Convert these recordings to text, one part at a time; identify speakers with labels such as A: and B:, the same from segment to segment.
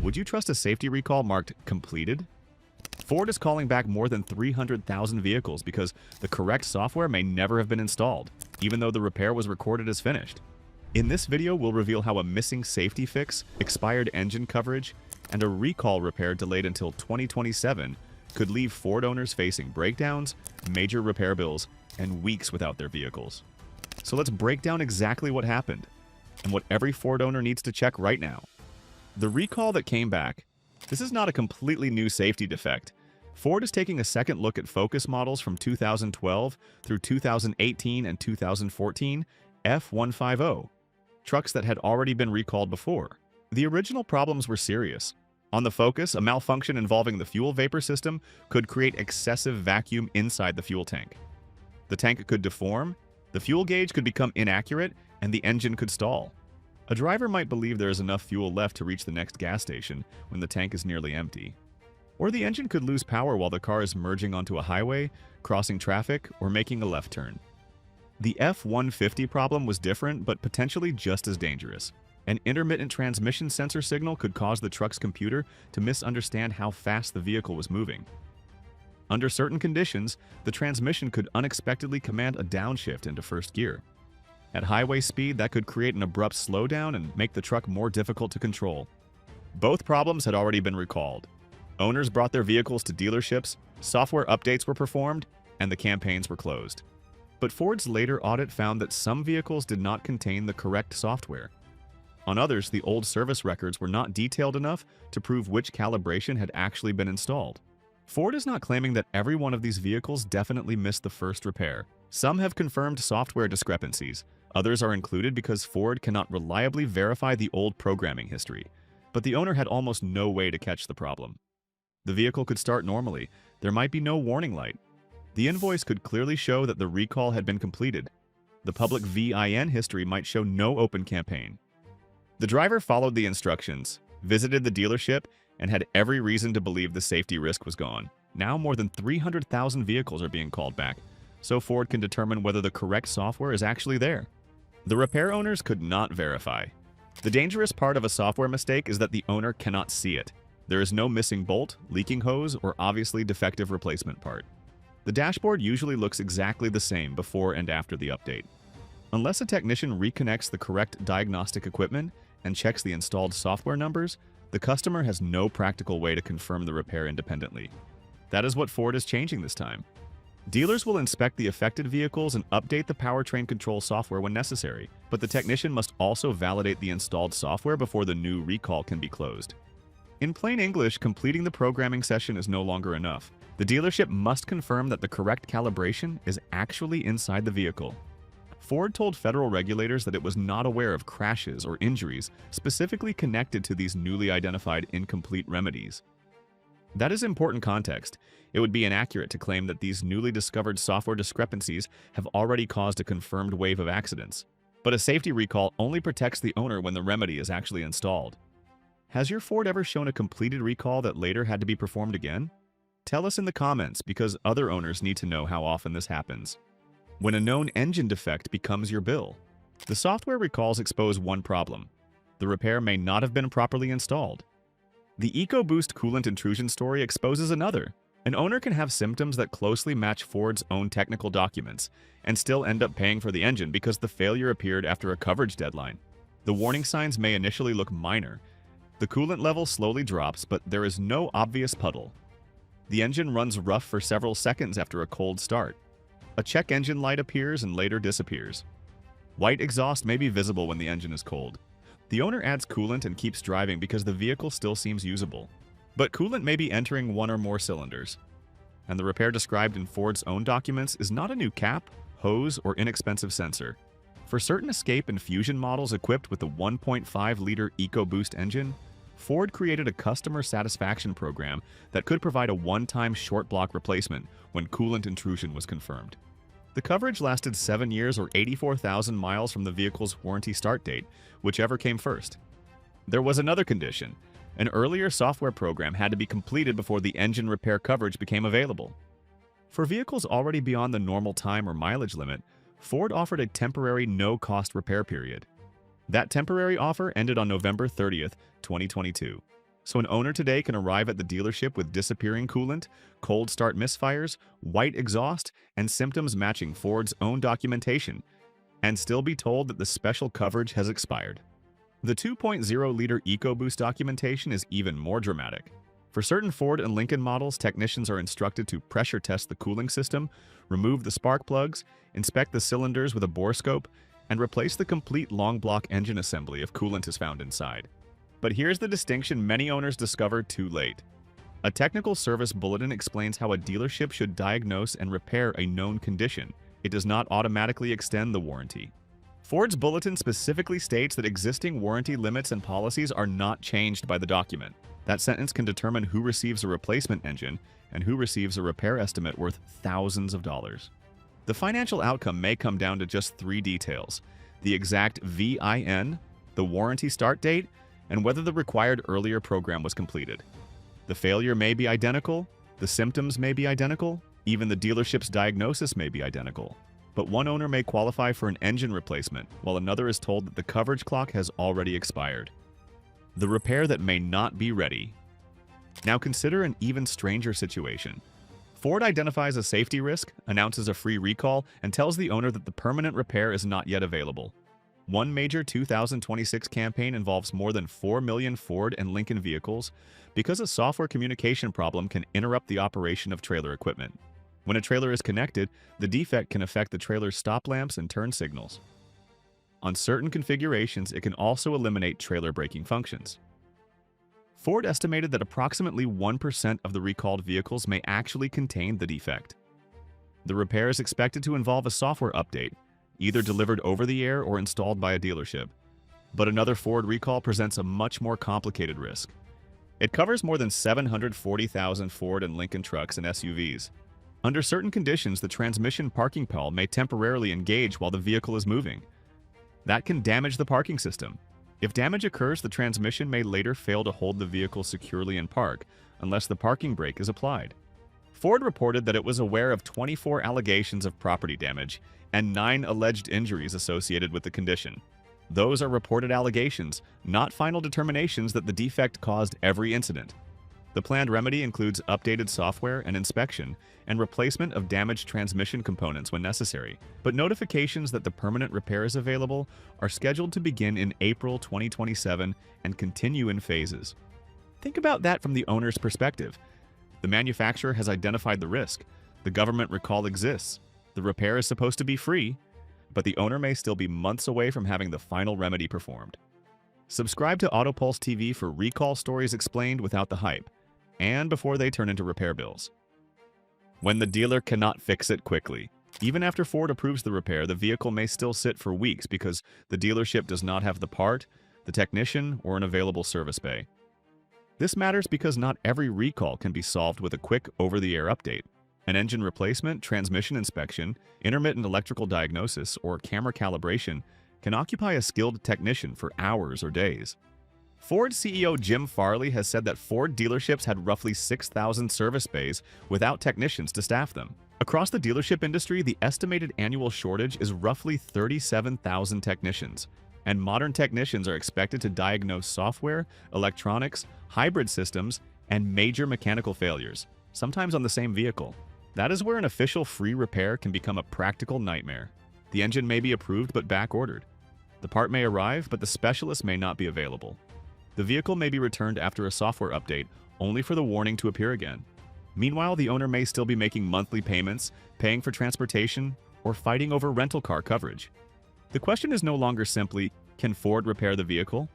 A: Would you trust a safety recall marked completed? Ford is calling back more than 300,000 vehicles because the correct software may never have been installed, even though the repair was recorded as finished. In this video, we'll reveal how a missing safety fix, expired engine coverage, and a recall repair delayed until 2027 could leave Ford owners facing breakdowns, major repair bills, and weeks without their vehicles. So let's break down exactly what happened and what every Ford owner needs to check right now. The recall that came back. This is not a completely new safety defect. Ford is taking a second look at Focus models from 2012 through 2018 and 2014 F150, trucks that had already been recalled before. The original problems were serious. On the Focus, a malfunction involving the fuel vapor system could create excessive vacuum inside the fuel tank. The tank could deform, the fuel gauge could become inaccurate, and the engine could stall. A driver might believe there is enough fuel left to reach the next gas station when the tank is nearly empty. Or the engine could lose power while the car is merging onto a highway, crossing traffic, or making a left turn. The F150 problem was different, but potentially just as dangerous. An intermittent transmission sensor signal could cause the truck's computer to misunderstand how fast the vehicle was moving. Under certain conditions, the transmission could unexpectedly command a downshift into first gear. At highway speed, that could create an abrupt slowdown and make the truck more difficult to control. Both problems had already been recalled. Owners brought their vehicles to dealerships, software updates were performed, and the campaigns were closed. But Ford's later audit found that some vehicles did not contain the correct software. On others, the old service records were not detailed enough to prove which calibration had actually been installed. Ford is not claiming that every one of these vehicles definitely missed the first repair. Some have confirmed software discrepancies. Others are included because Ford cannot reliably verify the old programming history. But the owner had almost no way to catch the problem. The vehicle could start normally. There might be no warning light. The invoice could clearly show that the recall had been completed. The public VIN history might show no open campaign. The driver followed the instructions, visited the dealership, and had every reason to believe the safety risk was gone. Now more than 300,000 vehicles are being called back, so Ford can determine whether the correct software is actually there. The repair owners could not verify. The dangerous part of a software mistake is that the owner cannot see it. There is no missing bolt, leaking hose, or obviously defective replacement part. The dashboard usually looks exactly the same before and after the update. Unless a technician reconnects the correct diagnostic equipment and checks the installed software numbers, the customer has no practical way to confirm the repair independently. That is what Ford is changing this time. Dealers will inspect the affected vehicles and update the powertrain control software when necessary, but the technician must also validate the installed software before the new recall can be closed. In plain English, completing the programming session is no longer enough. The dealership must confirm that the correct calibration is actually inside the vehicle. Ford told federal regulators that it was not aware of crashes or injuries specifically connected to these newly identified incomplete remedies. That is important context. It would be inaccurate to claim that these newly discovered software discrepancies have already caused a confirmed wave of accidents. But a safety recall only protects the owner when the remedy is actually installed. Has your Ford ever shown a completed recall that later had to be performed again? Tell us in the comments because other owners need to know how often this happens. When a known engine defect becomes your bill, the software recalls expose one problem. The repair may not have been properly installed. The EcoBoost coolant intrusion story exposes another. An owner can have symptoms that closely match Ford's own technical documents and still end up paying for the engine because the failure appeared after a coverage deadline. The warning signs may initially look minor. The coolant level slowly drops, but there is no obvious puddle. The engine runs rough for several seconds after a cold start. A check engine light appears and later disappears. White exhaust may be visible when the engine is cold. The owner adds coolant and keeps driving because the vehicle still seems usable. But coolant may be entering one or more cylinders. And the repair described in Ford's own documents is not a new cap, hose, or inexpensive sensor. For certain Escape and Fusion models equipped with the 1.5-liter EcoBoost engine, Ford created a customer satisfaction program that could provide a one-time short block replacement when coolant intrusion was confirmed. The coverage lasted 7 years or 84,000 miles from the vehicle's warranty start date, whichever came first. There was another condition. An earlier software program had to be completed before the engine repair coverage became available. For vehicles already beyond the normal time or mileage limit, Ford offered a temporary no-cost repair period. That temporary offer ended on November 30th, 2022. So an owner today can arrive at the dealership with disappearing coolant, cold start misfires, white exhaust, and symptoms matching Ford's own documentation, and still be told that the special coverage has expired. The 2.0-liter EcoBoost documentation is even more dramatic. For certain Ford and Lincoln models, technicians are instructed to pressure test the cooling system, remove the spark plugs, inspect the cylinders with a borescope, and replace the complete long block engine assembly if coolant is found inside. But here's the distinction many owners discover too late. A technical service bulletin explains how a dealership should diagnose and repair a known condition. It does not automatically extend the warranty. Ford's bulletin specifically states that existing warranty limits and policies are not changed by the document. That sentence can determine who receives a replacement engine and who receives a repair estimate worth thousands of dollars. The financial outcome may come down to just three details: the exact VIN, the warranty start date, and whether the required earlier program was completed. The failure may be identical, the symptoms may be identical, even the dealership's diagnosis may be identical. But one owner may qualify for an engine replacement, while another is told that the coverage clock has already expired. The repair that may not be ready. Now consider an even stranger situation. Ford identifies a safety risk, announces a free recall, and tells the owner that the permanent repair is not yet available. One major 2026 campaign involves more than 4 million Ford and Lincoln vehicles because a software communication problem can interrupt the operation of trailer equipment. When a trailer is connected, the defect can affect the trailer's stop lamps and turn signals. On certain configurations, it can also eliminate trailer braking functions. Ford estimated that approximately 1% of the recalled vehicles may actually contain the defect. The repair is expected to involve a software update, either delivered over the air or installed by a dealership. But another Ford recall presents a much more complicated risk. It covers more than 740,000 Ford and Lincoln trucks and SUVs. Under certain conditions, the transmission parking pole may temporarily engage while the vehicle is moving. That can damage the parking system. If damage occurs, the transmission may later fail to hold the vehicle securely in park, unless the parking brake is applied. Ford reported that it was aware of 24 allegations of property damage and 9 alleged injuries associated with the condition. Those are reported allegations, not final determinations that the defect caused every incident. The planned remedy includes updated software and inspection, and replacement of damaged transmission components when necessary. But notifications that the permanent repair is available are scheduled to begin in April 2027 and continue in phases. Think about that from the owner's perspective. The manufacturer has identified the risk. The government recall exists. The repair is supposed to be free, but the owner may still be months away from having the final remedy performed. Subscribe to AutoPulse TV for recall stories explained without the hype, and before they turn into repair bills. When the dealer cannot fix it quickly. Even after Ford approves the repair, the vehicle may still sit for weeks because the dealership does not have the part, the technician, or an available service bay. This matters because not every recall can be solved with a quick over-the-air update. An engine replacement, transmission inspection, intermittent electrical diagnosis, or camera calibration can occupy a skilled technician for hours or days. Ford CEO Jim Farley has said that Ford dealerships had roughly 6,000 service bays without technicians to staff them. Across the dealership industry, the estimated annual shortage is roughly 37,000 technicians, and modern technicians are expected to diagnose software, electronics, hybrid systems, and major mechanical failures, sometimes on the same vehicle. That is where an official free repair can become a practical nightmare. The engine may be approved but back-ordered. The part may arrive, but the specialist may not be available. The vehicle may be returned after a software update, only for the warning to appear again. Meanwhile, the owner may still be making monthly payments, paying for transportation, or fighting over rental car coverage. The question is no longer simply, can Ford repair the vehicle?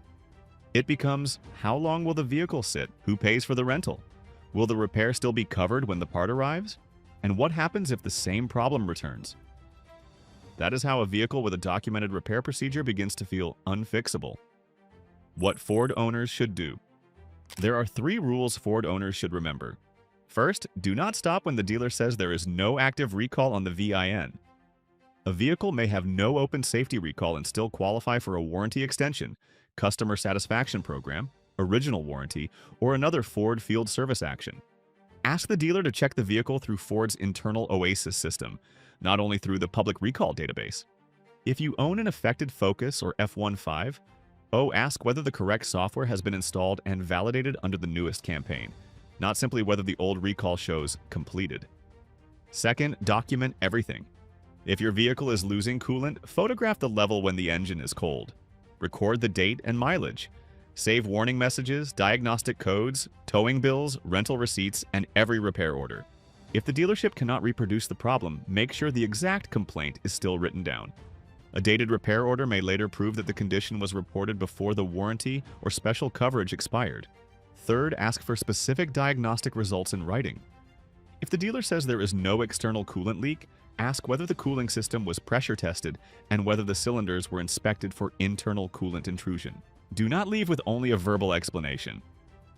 A: It becomes, how long will the vehicle sit? Who pays for the rental? Will the repair still be covered when the part arrives? And what happens if the same problem returns? That is how a vehicle with a documented repair procedure begins to feel unfixable. What Ford owners should do. There are 3 rules Ford owners should remember. First, do not stop when the dealer says there is no active recall on the VIN. A vehicle may have no open safety recall and still qualify for a warranty extension, customer satisfaction program, original warranty, or another Ford field service action. Ask the dealer to check the vehicle through Ford's internal OASIS system, not only through the public recall database. If you own an affected Focus or F-15, O. Ask whether the correct software has been installed and validated under the newest campaign, not simply whether the old recall shows completed. Second, document everything. If your vehicle is losing coolant, photograph the level when the engine is cold. Record the date and mileage. Save warning messages, diagnostic codes, towing bills, rental receipts, and every repair order. If the dealership cannot reproduce the problem, make sure the exact complaint is still written down. A dated repair order may later prove that the condition was reported before the warranty or special coverage expired. Third, ask for specific diagnostic results in writing. If the dealer says there is no external coolant leak, ask whether the cooling system was pressure tested and whether the cylinders were inspected for internal coolant intrusion. Do not leave with only a verbal explanation.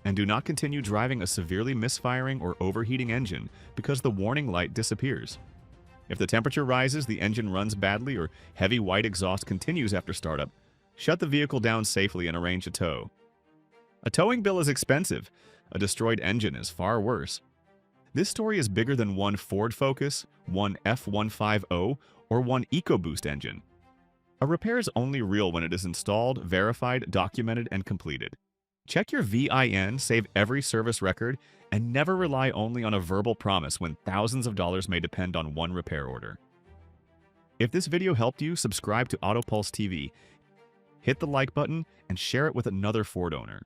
A: And do not continue driving a severely misfiring or overheating engine because the warning light disappears. If the temperature rises, the engine runs badly, or heavy white exhaust continues after startup, shut the vehicle down safely and arrange a tow. A towing bill is expensive. A destroyed engine is far worse. This story is bigger than one Ford Focus, one F-150, or one EcoBoost engine. A repair is only real when it is installed, verified, documented, and completed. Check your VIN, save every service record, and never rely only on a verbal promise when thousands of dollars may depend on one repair order. If this video helped you, subscribe to AutoPulse TV, hit the like button, and share it with another Ford owner.